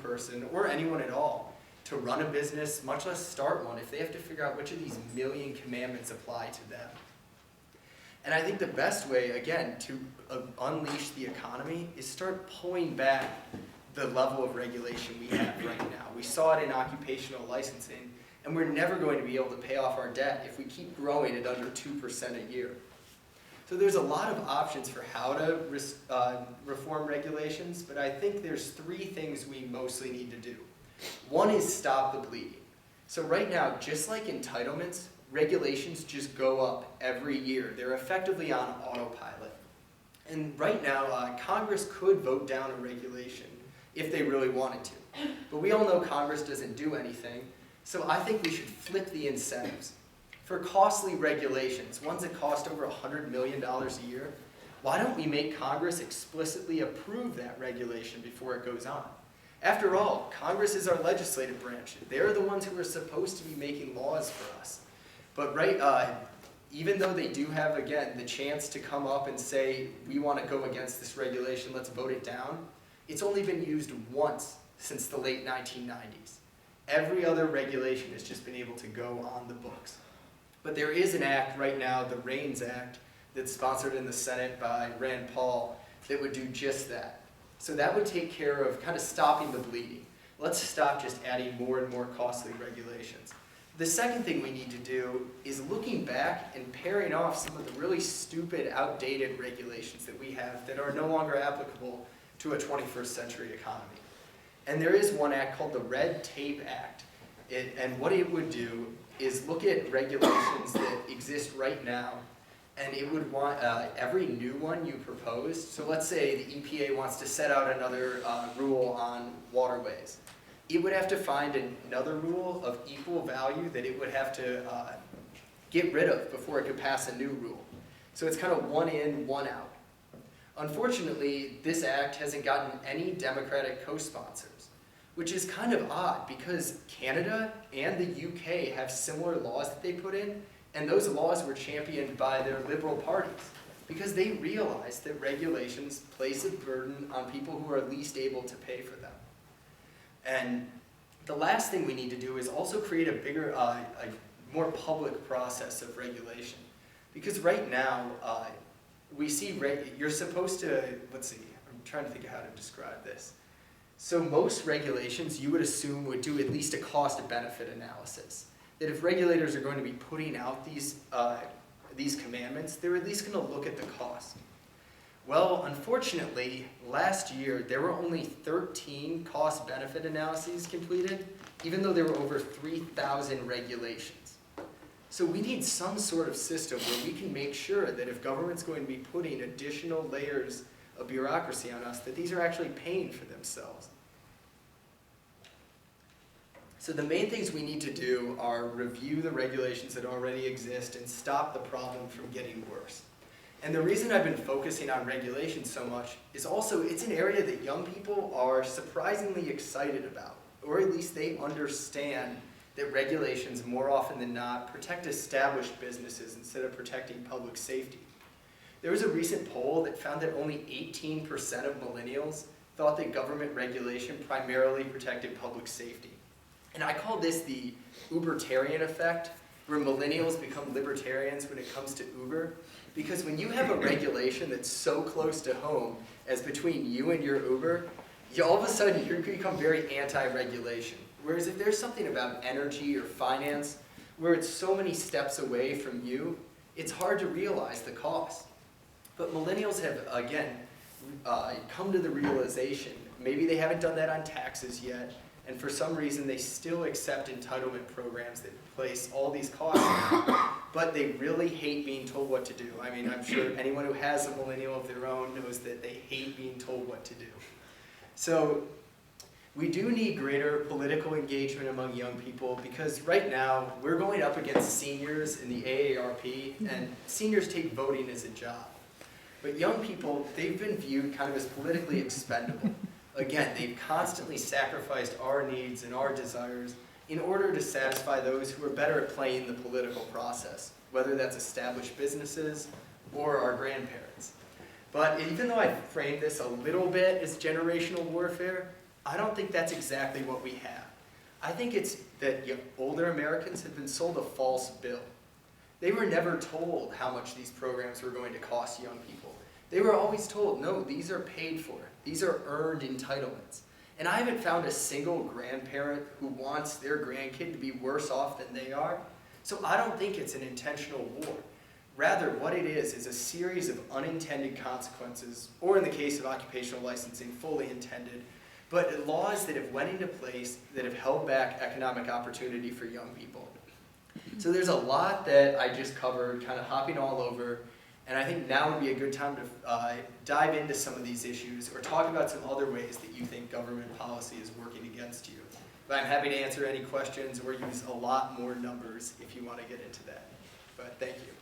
person, or anyone at all, to run a business, much less start one, if they have to figure out which of these million commandments apply to them. And I think the best way, again, to unleash the economy is start pulling back the level of regulation we have right now. We saw it in occupational licensing, and we're never going to be able to pay off our debt if we keep growing at under 2% a year. So there's a lot of options for how to reform regulations, but I think there's three things we mostly need to do. One is stop the bleeding. So right now, just like entitlements, regulations just go up every year. They're effectively on autopilot. And right now, Congress could vote down a regulation if they really wanted to. But we all know Congress doesn't do anything, so I think we should flip the incentives. For costly regulations, ones that cost over $100 million a year, why don't we make Congress explicitly approve that regulation before it goes on? After all, Congress is our legislative branch. They're the ones who are supposed to be making laws for us. But even though they do have, again, the chance to come up and say, we want to go against this regulation, let's vote it down, it's only been used once since the late 1990s. Every other regulation has just been able to go on the books. But there is an act right now, the REINS Act, that's sponsored in the Senate by Rand Paul, that would do just that. So that would take care of kind of stopping the bleeding. Let's stop just adding more and more costly regulations. The second thing we need to do is looking back and pairing off some of the really stupid, outdated regulations that we have that are no longer applicable to a 21st century economy. And there is one act called the Red Tape Act. And what it would do is look at regulations that exist right now, and it would want every new one you proposed. So let's say the EPA wants to set out another rule on waterways. It would have to find another rule of equal value that it would have to get rid of before it could pass a new rule. So it's kind of one in, one out. Unfortunately, this act hasn't gotten any Democratic co-sponsors, which is kind of odd because Canada and the UK have similar laws that they put in, and those laws were championed by their liberal parties because they realized that regulations place a burden on people who are least able to pay for them. And the last thing we need to do is also create a bigger, a more public process of regulation. Because right now, we see, you're supposed to, let's see, I'm trying to think of how to describe this. So most regulations you would assume would do at least a cost-benefit analysis. That if regulators are going to be putting out these commandments, they're at least going to look at the cost. Well, unfortunately, last year there were only 13 cost-benefit analyses completed, even though there were over 3,000 regulations. So we need some sort of system where we can make sure that if government's going to be putting additional layers of bureaucracy on us, that these are actually paying for themselves. So the main things we need to do are review the regulations that already exist and stop the problem from getting worse. And the reason I've been focusing on regulation so much is also it's an area that young people are surprisingly excited about, or at least they understand that regulations more often than not protect established businesses instead of protecting public safety. There was a recent poll that found that only 18% of millennials thought that government regulation primarily protected public safety. And I call this the Ubertarian effect, where millennials become libertarians when it comes to Uber. Because when you have a regulation that's so close to home as between you and your Uber, all of a sudden you become very anti-regulation. Whereas if there's something about energy or finance, where it's so many steps away from you, it's hard to realize the cost. But millennials have, again, come to the realization, maybe they haven't done that on taxes yet, and for some reason they still accept entitlement programs that place all these costs on, but they really hate being told what to do. I mean, I'm sure anyone who has a millennial of their own knows that they hate being told what to do. So we do need greater political engagement among young people because right now we're going up against seniors in the AARP, and seniors take voting as a job. But young people, they've been viewed kind of as politically expendable. Again, they've constantly sacrificed our needs and our desires in order to satisfy those who are better at playing the political process, whether that's established businesses or our grandparents. But even though I framed this a little bit as generational warfare, I don't think that's exactly what we have. I think it's that older Americans have been sold a false bill. They were never told how much these programs were going to cost young people. They were always told, no, these are paid for. These are earned entitlements. And I haven't found a single grandparent who wants their grandkid to be worse off than they are. So I don't think it's an intentional war. Rather, what it is a series of unintended consequences, or in the case of occupational licensing, fully intended, but laws that have went into place that have held back economic opportunity for young people. So there's a lot that I just covered, kind of hopping all over, and I think now would be a good time to dive into some of these issues or talk about some other ways that you think government policy is working against you. But I'm happy to answer any questions or use a lot more numbers if you want to get into that. But thank you.